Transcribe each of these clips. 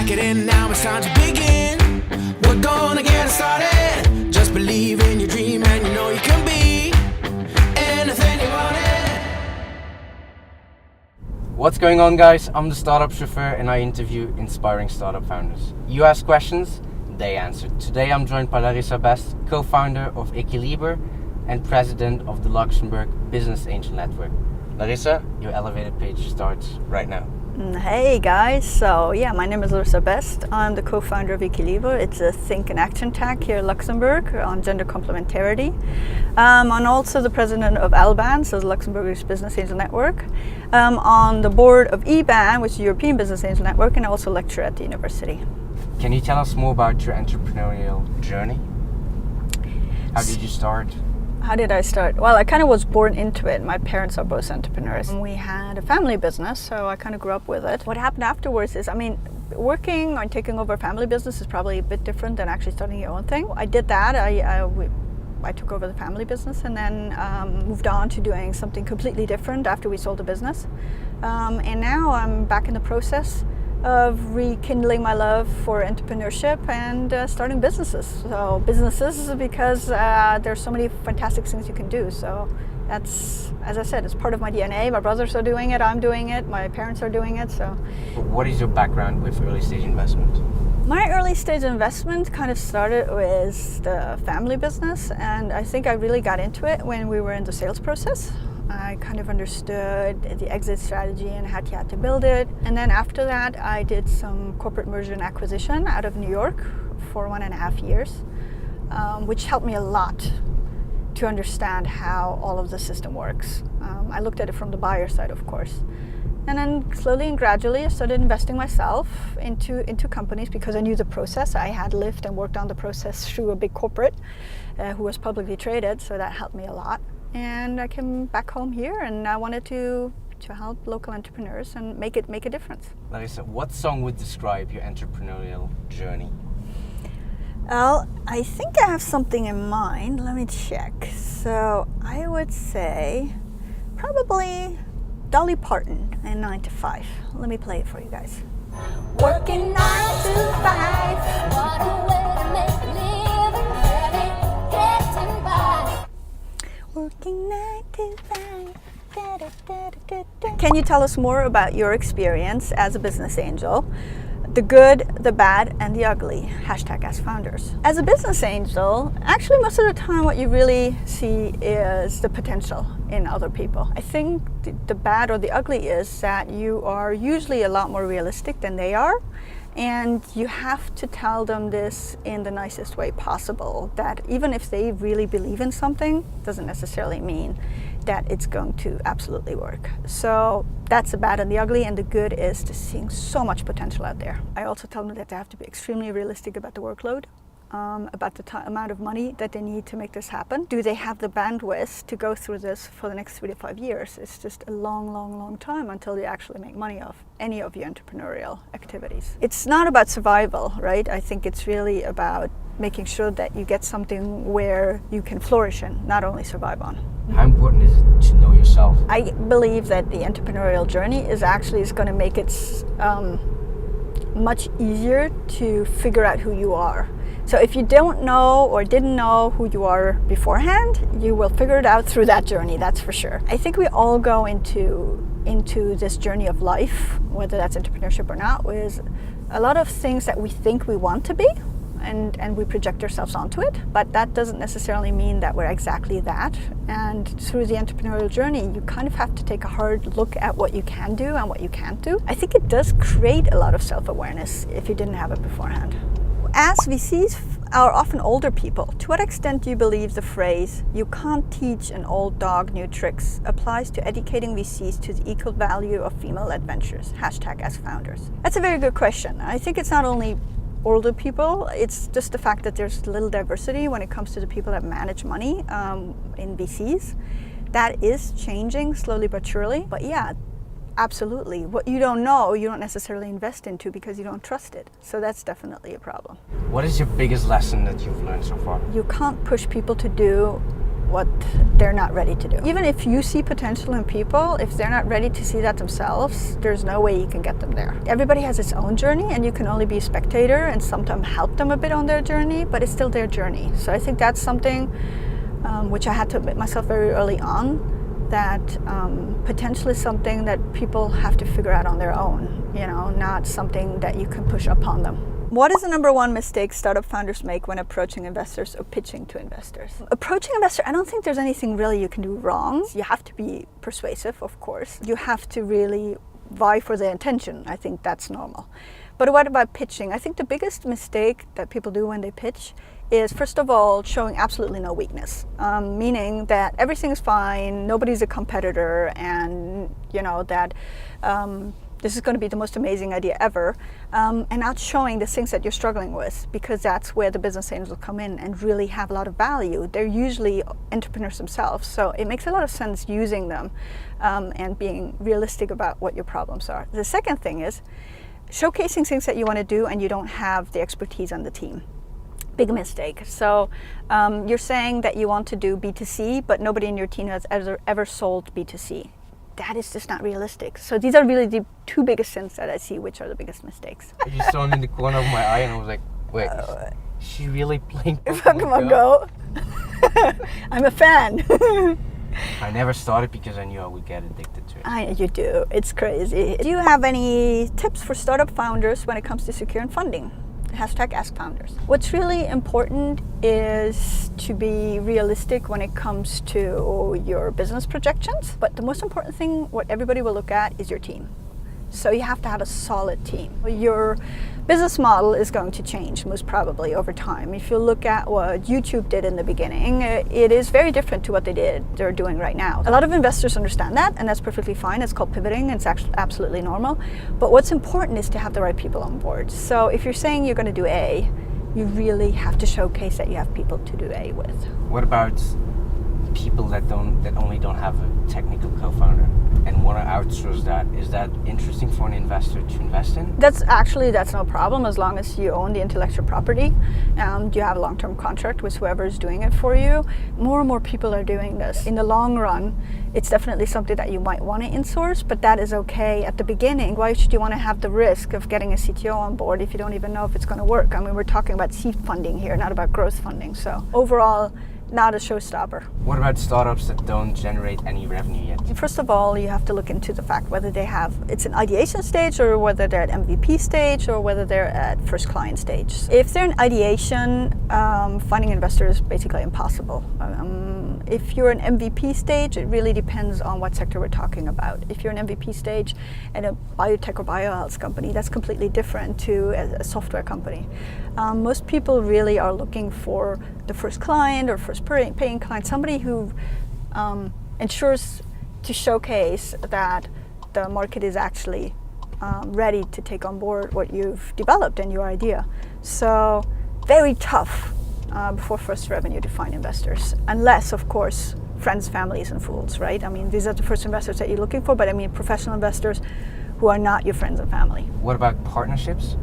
kick it in now, it's time to begin. We're gonna get it started. Just believe in your dream and you know you can be anything you want it. What's going on, guys? I'm the Startup Chauffeur and I interview inspiring startup founders. You ask questions, they answer. Today I'm joined by Larissa, co-founder of Equilibre and president of the Luxembourg Business Angel Network. Larissa, your elevator page starts right now. Hey guys, so yeah, my name is Larissa. I'm the co-founder of Equilibre. It's a think and action tech here in Luxembourg on gender complementarity. I'm also the president of LBAN, so the Luxembourg Business Angel Network. On the board of EBAN, which is the European Business Angel Network, and I also lecture at the university. Can you tell us more about your entrepreneurial journey? How did you start? How did I start? Well, I kind of was born into it. My parents are both entrepreneurs. We had a family business, so I kind of grew up with it. What happened afterwards is, working or taking over a family business is probably a bit different than actually starting your own thing. I did that. I took over the family business and then moved on to doing something completely different after we sold the business. And now I'm back in the process of rekindling my love for entrepreneurship and starting businesses. So businesses, because there's so many fantastic things you can do. So that's, as I said, it's part of my DNA. My brothers are doing it, I'm doing it, my parents are doing it. So what is your background with early stage investment? My early stage investment kind of started with the family business, and I think I really got into it when we were in the sales process. I kind of understood the exit strategy and how you had to build it. And then after that, I did some corporate merger and acquisition out of New York for 1.5 years, which helped me a lot to understand how all of the system works. I looked at it from the buyer side, of course. And then slowly and gradually, I started investing myself into companies because I knew the process. I had lived and worked on the process through a big corporate who was publicly traded, so that helped me a lot. And I came back home here and I wanted to help local entrepreneurs and make a difference. Larissa, what song would describe your entrepreneurial journey? Well, I think I have something in mind. Let me check. So I would say probably Dolly Parton and 9 to 5. Let me play it for you guys. Working 9 to 5, what a way to make a living, barely getting by. Working 9 to 5. Da, da, da, da, da. Can you tell us more about your experience as a business angel? The good, the bad, and the ugly. #askfounders. As a business angel, actually most of the time what you really see is the potential in other people. I think the bad or the ugly is that you are usually a lot more realistic than they are. And you have to tell them this in the nicest way possible, that even if they really believe in something, doesn't necessarily mean that it's going to absolutely work. So that's the bad and the ugly, and the good is just seeing so much potential out there. I also tell them that they have to be extremely realistic about the workload, about the amount of money that they need to make this happen. Do they have the bandwidth to go through this for the next 3 to 5 years? It's just a long time until you actually make money off any of your entrepreneurial activities. It's not about survival, right? I think it's really about making sure that you get something where you can flourish in, not only survive on. How important is it to know yourself? I believe that the entrepreneurial journey is going to make it much easier to figure out who you are. So if you don't know or didn't know who you are beforehand, you will figure it out through that journey, that's for sure. I think we all go into this journey of life, whether that's entrepreneurship or not, with a lot of things that we think we want to be, and we project ourselves onto it, but that doesn't necessarily mean that we're exactly that. And through the entrepreneurial journey, you kind of have to take a hard look at what you can do and what you can't do. I think it does create a lot of self-awareness if you didn't have it beforehand. As VCs are often older people, to what extent do you believe the phrase, "you can't teach an old dog new tricks," applies to educating VCs to the equal value of female adventurers? #askfounders. That's a very good question. I think it's not only older people, it's just the fact that there's little diversity when it comes to the people that manage money in VCs. That is changing slowly but surely. But yeah, absolutely. What you don't know, you don't necessarily invest into because you don't trust it. So that's definitely a problem. What is your biggest lesson that you've learned so far? You can't push people to do what they're not ready to do. Even if you see potential in people, if they're not ready to see that themselves, there's no way you can get them there. Everybody has its own journey, and you can only be a spectator and sometimes help them a bit on their journey, but it's still their journey. So I think that's something which I had to admit myself very early on, that potential is something that people have to figure out on their own, not something that you can push upon them. What is the number one mistake startup founders make when approaching investors or pitching to investors? Approaching investors, I don't think there's anything really you can do wrong. You have to be persuasive, of course. You have to really vie for their attention. I think that's normal. But what about pitching? I think the biggest mistake that people do when they pitch is, first of all, showing absolutely no weakness, meaning that everything is fine, nobody's a competitor, and that this is going to be the most amazing idea ever, and not showing the things that you're struggling with, because that's where the business angels come in and really have a lot of value. They're usually entrepreneurs themselves, so it makes a lot of sense using them and being realistic about what your problems are. The second thing is showcasing things that you want to do and you don't have the expertise on the team. Big mistake. So you're saying that you want to do B2C, but nobody in your team has ever sold B2C. That is just not realistic. So these are really the two biggest sins that I see, which are the biggest mistakes. I just saw him in the corner of my eye and I was like, wait, is she really playing Pokemon Go? I'm a fan. I never started because I knew I would get addicted to it. You do. It's crazy. Do you have any tips for startup founders when it comes to securing funding? #askfounders. What's really important is to be realistic when it comes to your business projections. But the most important thing, what everybody will look at, is your team. So you have to have a solid team. Your business model is going to change most probably over time. If you look at what YouTube did in the beginning, it is very different to what they're doing right now. A lot of investors understand that, and that's perfectly fine. It's called pivoting. It's actually absolutely normal. But what's important is to have the right people on board. So if you're saying you're going to do A, you really have to showcase that you have people to do A with. What about people that only don't have a technical co-founder and want to outsource that? Is that interesting for an investor to invest in? That's no problem, as long as you own the intellectual property and you have a long-term contract with whoever is doing it for you. More and more people are doing this. In the long run, it's definitely something that you might want to insource, but that is okay at the beginning. Why should you want to have the risk of getting a CTO on board if you don't even know if it's going to work? I mean, we're talking about seed funding here, not about growth funding. So overall, not a showstopper. What about startups that don't generate any revenue yet? First of all, you have to look into the fact whether it's an ideation stage, or whether they're at MVP stage, or whether they're at first client stage. If they're in ideation, finding investors is basically impossible. If you're in MVP stage, it really depends on what sector we're talking about. If you're an MVP stage at a biotech or biohealth company, that's completely different to a software company. Most people really are looking for the first client or first paying client, somebody who ensures to showcase that the market is actually ready to take on board what you've developed and your idea. So very tough before first revenue to find investors, unless, of course, friends, families, and fools, right? I mean, these are the first investors that you're looking for, but I mean professional investors who are not your friends and family. What about partnerships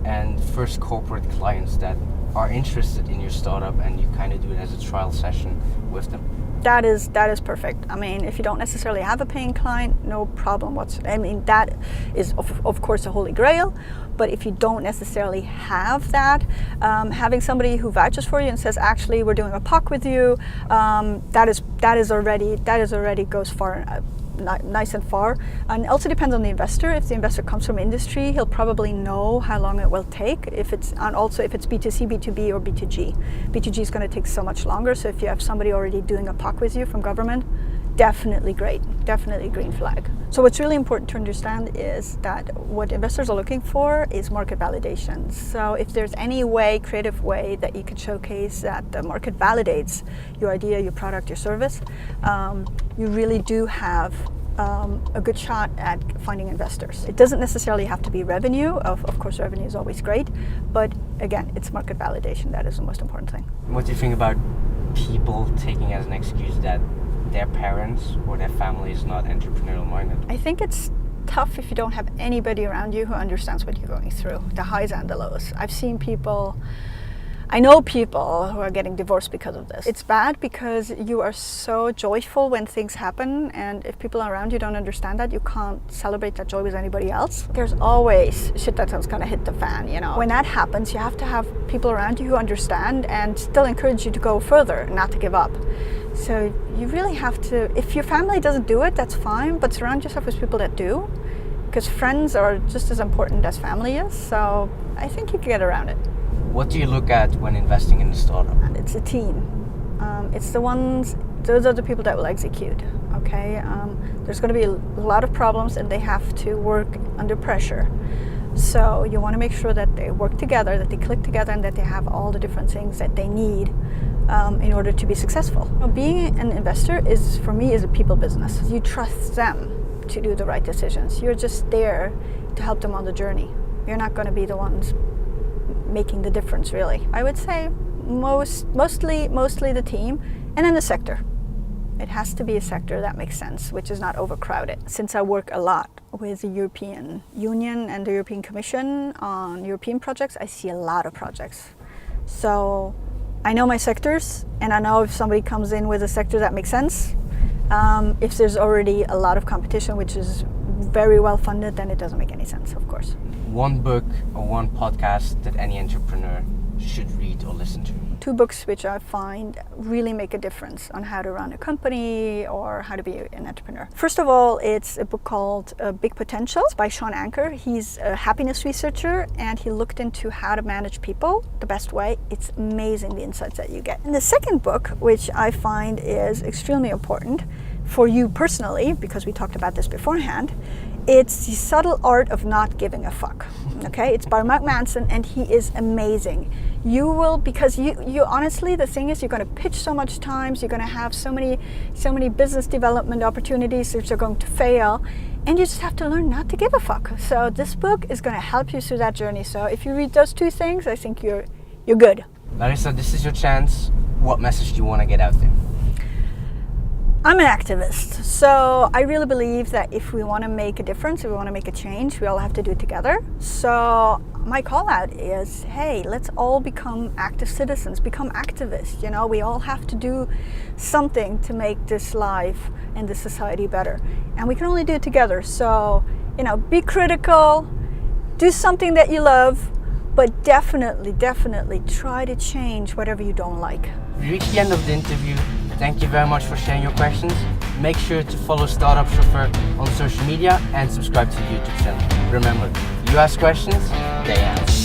and first corporate clients that are interested in your startup and you kind of do it as a trial session with them? That is perfect. I mean, if you don't necessarily have a paying client, no problem whatsoever. I mean, that is of course a holy grail. But if you don't necessarily have that, having somebody who vouches for you and says, actually, we're doing a POC with you, that is already goes far. Nice and far. And also depends on the investor. If the investor comes from industry, he'll probably know how long it will take. And also if it's B2C, B2B, or B2G. B2G is going to take so much longer. So if you have somebody already doing a POC with you from government, definitely great, definitely green flag. So what's really important to understand is that what investors are looking for is market validation. So if there's any creative way that you can showcase that the market validates your idea, your product, your service, you really do have a good shot at finding investors. It doesn't necessarily have to be revenue. Of course, revenue is always great, but again, it's market validation that is the most important thing. What do you think about people taking as an excuse that their parents or their family is not entrepreneurial minded? I think it's tough if you don't have anybody around you who understands what you're going through, the highs and the lows. I've seen people I know people who are getting divorced because of this. It's bad because you are so joyful when things happen, and if people around you don't understand that, you can't celebrate that joy with anybody else. There's always shit that's gonna hit the fan, you know. When that happens, you have to have people around you who understand and still encourage you to go further, not to give up. So you really have to, if your family doesn't do it, that's fine, but surround yourself with people that do, because friends are just as important as family is, so I think you can get around it. What do you look at when investing in a startup? It's a team. Those are the people that will execute, okay? There's gonna be a lot of problems and they have to work under pressure. So you wanna make sure that they work together, that they click together, and that they have all the different things that they need in order to be successful. Being an investor for me, is a people business. You trust them to do the right decisions. You're just there to help them on the journey. You're not gonna be the ones making the difference, really. I would say mostly the team, and then the sector. It has to be a sector that makes sense, which is not overcrowded. Since I work a lot with the European Union and the European Commission on European projects, I see a lot of projects. So I know my sectors, and I know if somebody comes in with a sector that makes sense. If there's already a lot of competition, which is very well funded, then it doesn't make any sense, of course. One book or one podcast that any entrepreneur should read or listen to? 2 books which I find really make a difference on how to run a company or how to be an entrepreneur. First of all, it's a book called Big Potential by Sean Anker. He's a happiness researcher and he looked into how to manage people the best way. It's amazing the insights that you get. And the second book, which I find is extremely important for you personally, because we talked about this beforehand, it's The Subtle Art of Not Giving a Fuck. Okay, it's by Mark Manson, and he is amazing. You will, because you honestly, the thing is, you're going to pitch so much times, you're going to have so many business development opportunities which are going to fail, and you just have to learn not to give a fuck. So this book is going to help you through that journey. So if you read those 2 things, I think you're good. Larissa, this is your chance. What message do you want to get out there? I'm an activist, so I really believe that if we want to make a difference, if we want to make a change, we all have to do it together. So my call out is, hey, let's all become active citizens, become activists. You know, we all have to do something to make this life and this society better. And we can only do it together. So, you know, be critical, do something that you love, but definitely try to change whatever you don't like. We reached the end of the interview. Thank you very much for sharing your questions. Make sure to follow Startup Chauffeur on social media and subscribe to the YouTube channel. Remember, you ask questions, they answer.